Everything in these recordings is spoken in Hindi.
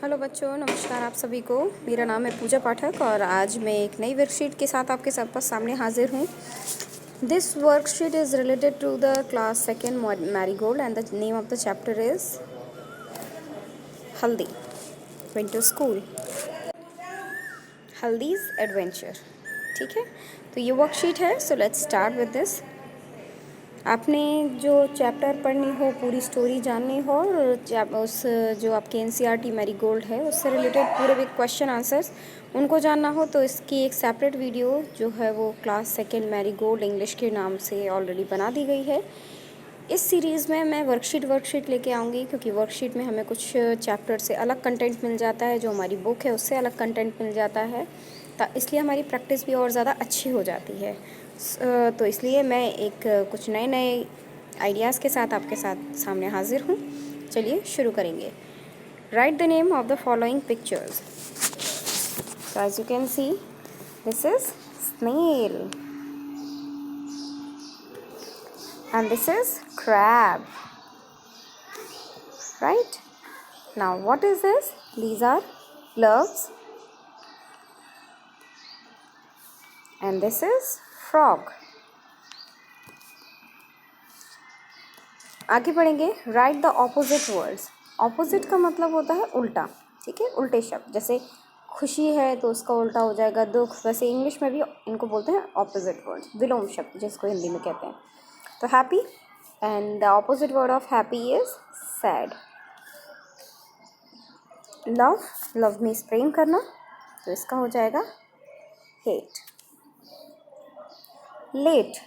हेलो बच्चों, नमस्कार आप सभी को। मेरा नाम है पूजा पाठक और आज मैं एक नई वर्कशीट के साथ आपके सब सामने हाजिर हूँ। This worksheet is related to the class second marigold and the name of the chapter is Haldi winter school Haldi's adventure. ठीक है, तो ये वर्कशीट है। So let's start with this. आपने जो चैप्टर पढ़नी हो, पूरी स्टोरी जाननी हो और उस जो आपके एनसीईआरटी मैरीगोल्ड है उससे रिलेटेड पूरे भी क्वेश्चन आंसर्स उनको जानना हो तो इसकी एक सेपरेट वीडियो जो है वो क्लास सेकेंड मैरीगोल्ड इंग्लिश के नाम से ऑलरेडी बना दी गई है। इस सीरीज़ में मैं वर्कशीट लेके आऊँगी क्योंकि वर्कशीट में हमें कुछ चैप्टर से अलग कंटेंट मिल जाता है, जो हमारी बुक है उससे अलग कंटेंट मिल जाता है, इसलिए हमारी प्रैक्टिस भी और ज़्यादा अच्छी हो जाती है। तो इसलिए मैं एक कुछ नए नए आइडियाज़ के साथ आपके साथ सामने हाजिर हूँ। चलिए शुरू करेंगे। Write the name of the following pictures. As you can see, this is snail and this is crab. Right? Now what is this? These are gloves and this is frog. आगे बढ़ेंगे। Right the opposite words. Opposite का मतलब होता है उल्टा। ठीक है, उल्टे शब्द। जैसे खुशी है तो उसका उल्टा हो जाएगा दुख। वैसे इंग्लिश में भी इनको बोलते हैं ऑपोजिट वर्ड्स, विलोम शब्द जिसको हिंदी में कहते हैं। तो happy and the opposite word of happy is sad. love means प्रेम करना, तो इसका हो जाएगा hate. late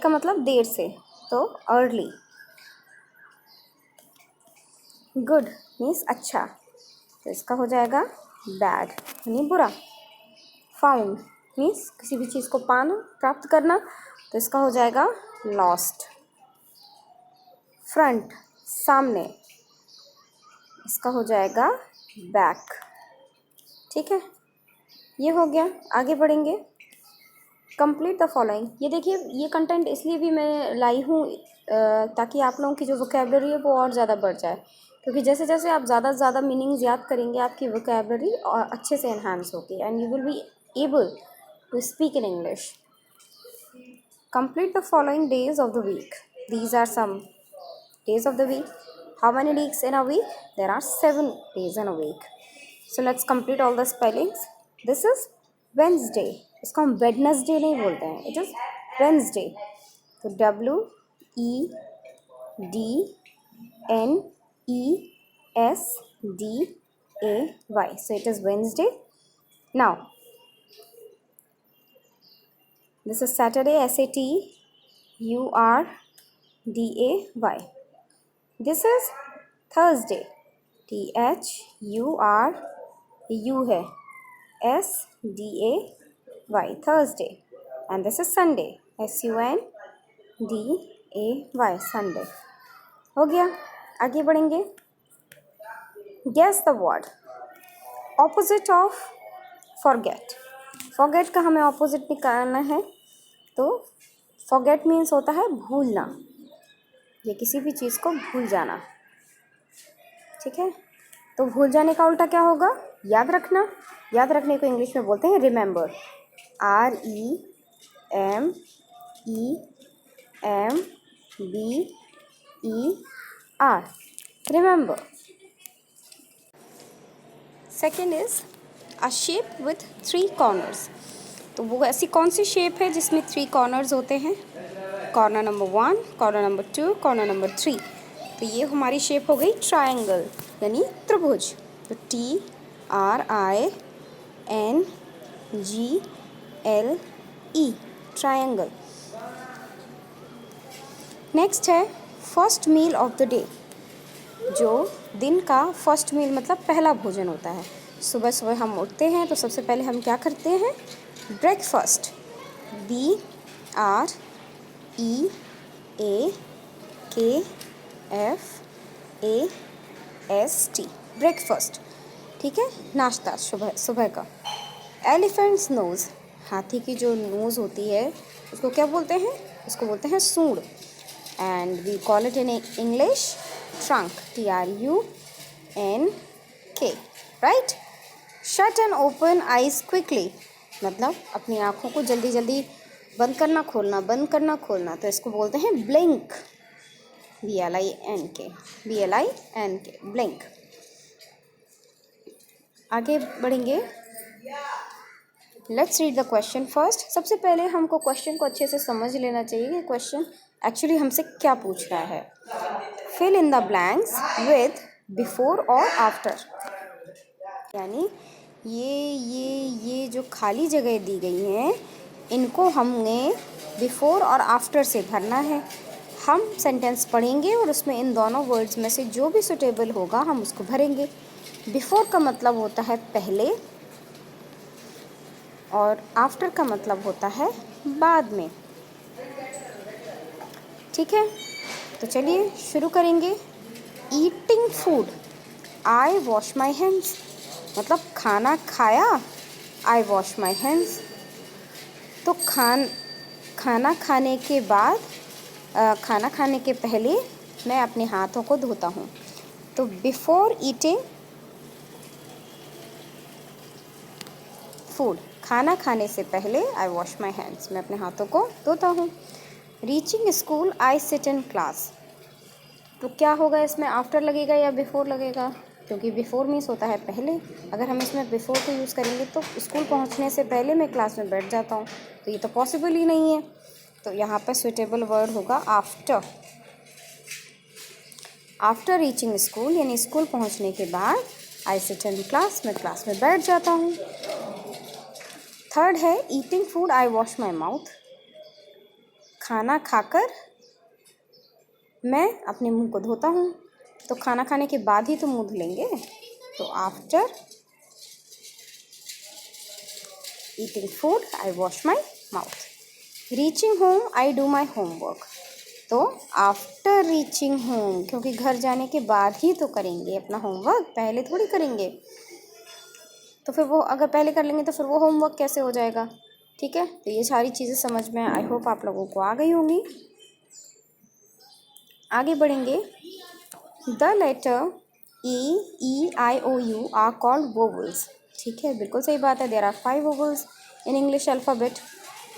का मतलब देर से, तो early. good means अच्छा, तो इसका हो जाएगा bad यानी बुरा. found means किसी भी चीज़ को पाना, प्राप्त करना, तो इसका हो जाएगा lost. front सामने, इसका हो जाएगा back. ठीक है, ये हो गया। आगे बढ़ेंगे। Complete the following. ये देखिए, ये कंटेंट इसलिए भी मैं लाई हूँ ताकि आप लोगों की जो वोकेबलरी है वो और ज़्यादा बढ़ जाए, क्योंकि जैसे जैसे आप ज़्यादा से ज़्यादा मीनिंग्स याद करेंगे आपकी वोकेबलरी और अच्छे से एनहांस होगी and you will be able to speak in English. Complete the following days of the week. These are some days of the week. How many weeks in a week? There are 7 days in a week. So let's complete all the spellings. This is Wednesday. इसको हम Wednesday नहीं बोलते हैं, it is Wednesday. तो WEDNESDAY. So it is Wednesday. Now this is Saturday. SATURDAY. This is Thursday. THURU है SDAY, Thursday. And this is Sunday. SUNDAY, Sunday. हो गया। आगे बढ़ेंगे। Guess the word. Opposite of forget. Forget का हमें opposite निकालना है, तो forget means होता है भूलना, ये किसी भी चीज़ को भूल जाना। ठीक है, तो भूल जाने का उल्टा क्या होगा? याद रखना। याद रखने को इंग्लिश में बोलते हैं remember. REMEMBER, remember. Second is a shape with 3 corners. तो वो ऐसी कौन सी शेप है जिसमें 3 कॉर्नर्स होते हैं? Corner number 1, corner number 2, corner number 3। तो ये हमारी शेप हो गई ट्रायंगल यानी त्रिभुज। तो TRINGLE, ट्रायंगल। नेक्स्ट है first meal of the day. जो दिन का फर्स्ट मील मतलब पहला भोजन होता है। सुबह सुबह हम उठते हैं तो सबसे पहले हम क्या करते हैं? ब्रेकफास्ट। BREAKFAST, breakfast. ठीक है, नाश्ता सुबह सुबह का। एलिफेंट्स नोज़, हाथी की जो नोज़ होती है उसको क्या बोलते हैं? उसको बोलते हैं सूंड। And we call it in English trunk, TRUNK। N K, right. Shut and open eyes quickly, मतलब अपनी आँखों को जल्दी जल्दी बंद करना खोलना, बंद करना खोलना, तो इसको बोलते हैं ब्लिंक, BLINK, BLINK, ब्लिंक। आगे बढ़ेंगे, let's read the question first. सबसे पहले हमको क्वेश्चन को अच्छे से समझ लेना चाहिए कि क्वेश्चन एक्चुअली हमसे क्या पूछ रहा है। Fill in the blanks with before और आफ्टर, यानी ये जो खाली जगह दी गई हैं इनको हमने बिफोर और आफ्टर से भरना है। हम सेंटेंस पढ़ेंगे और उसमें इन दोनों वर्ड्स में से जो भी सुटेबल होगा हम उसको भरेंगे। बिफोर का मतलब होता है पहले और आफ्टर का मतलब होता है बाद में, ठीक है। तो चलिए शुरू करेंगे। Eating food, I wash my hands, मतलब खाना खाया, आई वॉश माई हैंड्स। तो खाना खाने के बाद, खाना खाने के पहले मैं अपने हाथों को धोता हूँ। तो बिफोर ईटिंग फूड, खाना खाने से पहले आई वॉश माई हैंड्स, मैं अपने हाथों को धोता हूँ। Reaching school I sit in class, तो क्या होगा इसमें, आफ्टर लगेगा या बिफोर लगेगा, क्योंकि बिफोर मीन्स होता है पहले। अगर हम इसमें बिफोर को यूज़ करेंगे तो स्कूल पहुंचने से पहले मैं क्लास में बैठ जाता हूं, तो ये तो पॉसिबल ही नहीं है। तो यहाँ पर सुटेबल वर्ड होगा आफ्टर। आफ्टर रीचिंग स्कूल, यानी स्कूल पहुंचने के बाद आई सिट इन क्लास, मैं क्लास में बैठ जाता हूँ। थर्ड है eating food I wash my mouth, खाना खाकर मैं अपने मुंह को धोता हूँ। तो खाना खाने के बाद ही तो मुंह धुलेंगे, तो after eating food I wash my mouth. Reaching home I do my homework, तो आफ्टर रीचिंग होम, क्योंकि घर जाने के बाद ही तो करेंगे अपना होमवर्क, पहले थोड़ी करेंगे। तो फिर वो अगर पहले कर लेंगे तो फिर वो होमवर्क कैसे हो जाएगा, ठीक है। तो ये सारी चीज़ें समझ में आई होप आप लोगों को आ गई होंगी। आगे बढ़ेंगे। The letter E, I, O, U are called vowels, ठीक है, बिल्कुल सही बात है। There are 5 vowels in English alphabet.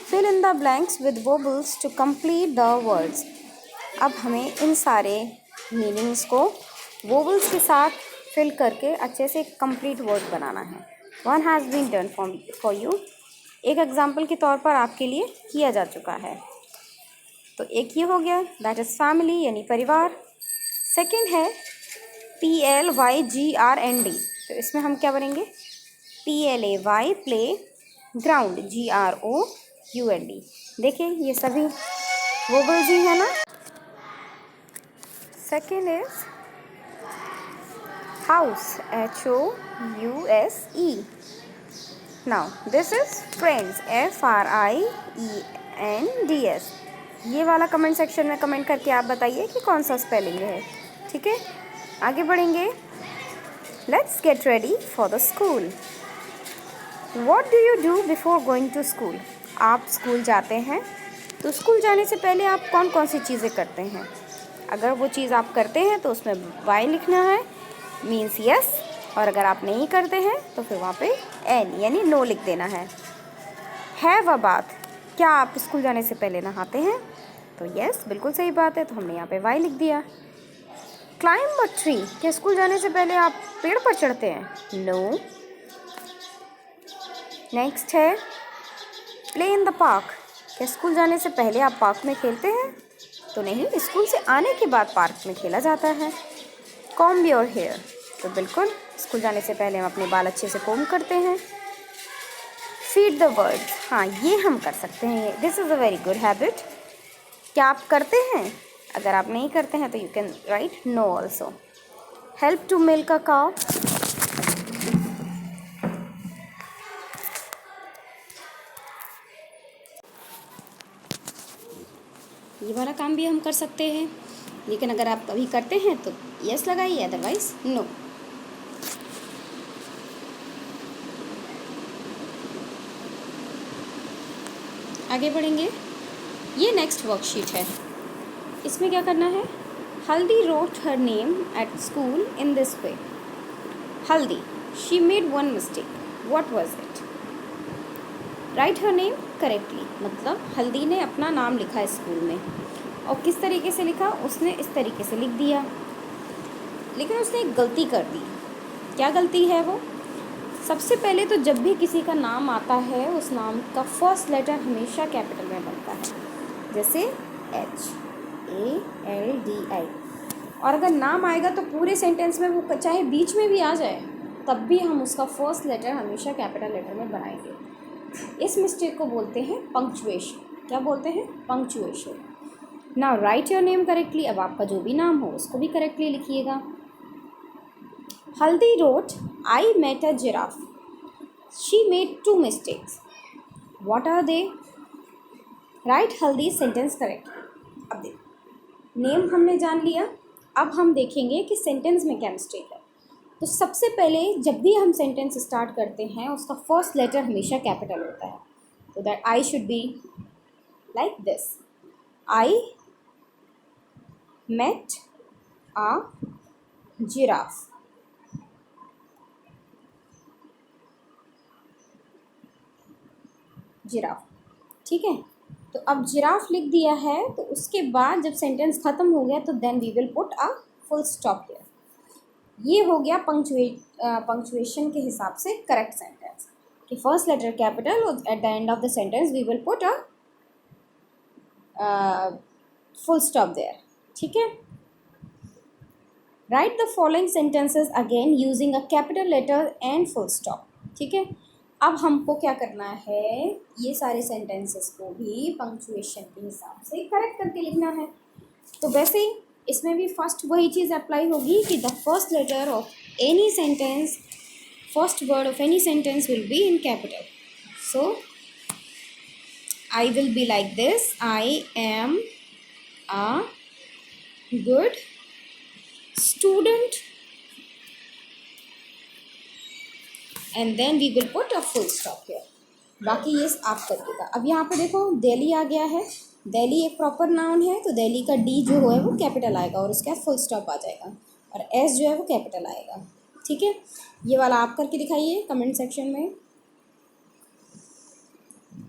Fill in the blanks with vowels to complete the words. अब हमें इन सारे मीनिंग्स को वोवल्स के साथ फिल करके अच्छे से कंप्लीट वर्ड बनाना है। One has been done for you, एक एग्जाम्पल के तौर पर आपके लिए किया जा चुका है। तो एक ये हो गया, दैट इज़ फैमिली, यानी परिवार। सेकेंड है PLYGRND, तो इसमें हम क्या बनेंगे, PLAY प्ले, ग्राउंड GROUND। देखिए ये सभी वोवल्स ही है ना। Second is house, HOUSE। Now this is friends, FRIENDS। ये वाला कमेंट सेक्शन में कमेंट करके आप बताइए कि कौन सा स्पेलिंग है, ठीक है। आगे बढ़ेंगे। Let's get ready for the school. What do you do before going to school, आप स्कूल जाते हैं तो स्कूल जाने से पहले आप कौन कौन सी चीज़ें करते हैं। अगर वो चीज़ आप करते हैं तो उसमें वाई लिखना है, मीन्स यस, और अगर आप नहीं करते हैं तो फिर वहाँ पे एन यानी नो लिख देना है। हैव अ बाथ, क्या आप स्कूल जाने से पहले नहाते हैं, तो यस बिल्कुल सही बात है, तो हमने यहाँ पे वाई लिख दिया। क्लाइंब अ ट्री, क्या स्कूल जाने से पहले आप पेड़ पर चढ़ते हैं, नो। नेक्स्ट है प्ले इन द पार्क, क्या स्कूल जाने से पहले आप पार्क में खेलते हैं, तो नहीं, स्कूल से आने के बाद पार्क में खेला जाता है। कॉम्ब योर हेयर, तो बिल्कुल स्कूल जाने से पहले हम अपने बाल अच्छे से कोम करते हैं। फीड द बर्ड्स, हाँ ये हम कर सकते हैं, this is a very good habit. क्या आप करते हैं, अगर आप नहीं करते हैं तो you can write no also. Help to milk a cow, ये वाला काम भी हम कर सकते हैं, लेकिन अगर आप कभी करते हैं तो यस लगाइए, अदरवाइज नो। आगे बढ़ेंगे। ये नेक्स्ट वर्कशीट है, इसमें क्या करना है, Haldi wrote her name at school in this way, Haldi, she made one mistake, what was it? Write her name correctly, मतलब हल्दी ने अपना नाम लिखा स्कूल में, और किस तरीके से लिखा? उसने इस तरीके से लिख दिया, लेकिन उसने एक गलती कर दी। क्या गलती है वो? सबसे पहले तो जब भी किसी का नाम आता है, उस नाम का फर्स्ट लेटर हमेशा कैपिटल में बनता है, जैसे HALDI। और अगर नाम आएगा तो पूरे सेंटेंस में, वो चाहे बीच में भी आ जाए, तब भी हम उसका फर्स्ट लेटर हमेशा कैपिटल लेटर में बनाएंगे। इस मिस्टेक को बोलते हैं पंक्चुएशन। क्या बोलते हैं? Punctuation. Now right your name correctly. अब आपका जो भी नाम हो उसको भी करेक्टली लिखिएगा। Haldi wrote, I met a giraffe, she made 2 mistakes, what are they? Write Haldi sentence correctly. अब देखो, नेम हमने जान लिया, अब हम देखेंगे कि सेंटेंस में क्या मिस्टेक है। तो सबसे पहले जब भी हम सेंटेंस स्टार्ट करते हैं, उसका फर्स्ट लेटर हमेशा कैपिटल होता है। तो that I should be like this, I met a giraffe. Giraffe, ठीक है। तो अब जिराफ लिख दिया है, तो उसके बाद जब सेंटेंस ख़त्म हो गया तो then we will put a full stop here. ये हो गया पंक्चुएशन के हिसाब से करेक्ट सेंटेंस कि first letter capital, at the end of the sentence we will put a full stop there, ठीक है। Write the following sentences again using a capital letter and full stop, ठीक है। अब हमको क्या करना है, ये सारे सेंटेंसेस को भी पंक्चुएशन के हिसाब से करेक्ट करके लिखना है। तो वैसे ही इसमें भी फर्स्ट वही चीज़ अप्लाई होगी कि the first letter of any sentence, first word of any sentence will be in capital. So I will be like this, I am a good student, and then we will put a full stop here. बाकी ये आप करिएगा। अब यहाँ पे देखो दिल्ली आ गया है, दिल्ली एक प्रॉपर नाउन है, तो दिल्ली का डी जो है वो कैपिटल आएगा और उसके बाद फुल स्टॉप आ जाएगा, और एस जो है वो कैपिटल आएगा, ठीक है। ये वाला आप करके दिखाइए कमेंट सेक्शन में।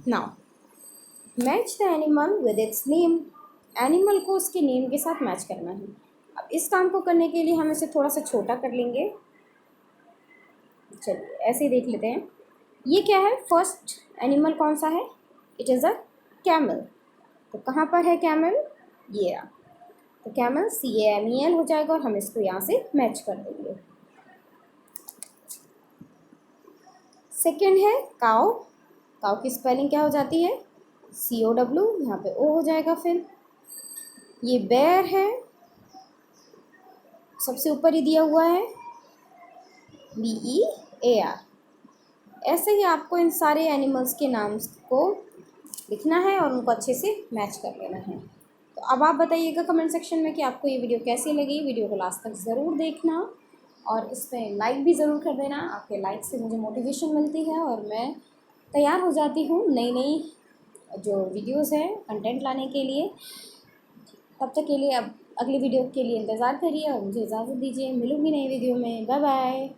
Now match the animal with its name, animal को उसके नेम के साथ मैच करना है। अब इस काम को करने के लिए हम इसे थोड़ा सा छोटा कर लेंगे। चलिए ऐसे ही देख लेते हैं। ये क्या है? फर्स्ट एनिमल कौन सा है? It is a camel. तो कहाँ पर है कैमल? ये रहा। तो कैमल CAMEL हो जाएगा, और हम इसको यहाँ से मैच कर देंगे। सेकेंड है काउ, काउ की स्पेलिंग क्या हो जाती है? COW, यहाँ पे O हो जाएगा। फिर ये बेयर है, सबसे ऊपर ही दिया हुआ है BEAR। ऐसे ही आपको इन सारे एनिमल्स के नाम को लिखना है और उनको अच्छे से मैच कर लेना है। तो अब आप बताइएगा कमेंट सेक्शन में कि आपको ये वीडियो कैसी लगी। वीडियो को लास्ट तक ज़रूर देखना, और इस पर लाइक भी ज़रूर कर देना। आपके लाइक से मुझे मोटिवेशन मिलती है और मैं तैयार हो जाती हूँ नई नई जो वीडियोज़ हैं कंटेंट लाने के लिए। तब तक के लिए अब अगली वीडियो के लिए इंतज़ार करिए और मुझे इजाज़त दीजिए। मिलूँगी नई वीडियो में। Bye bye.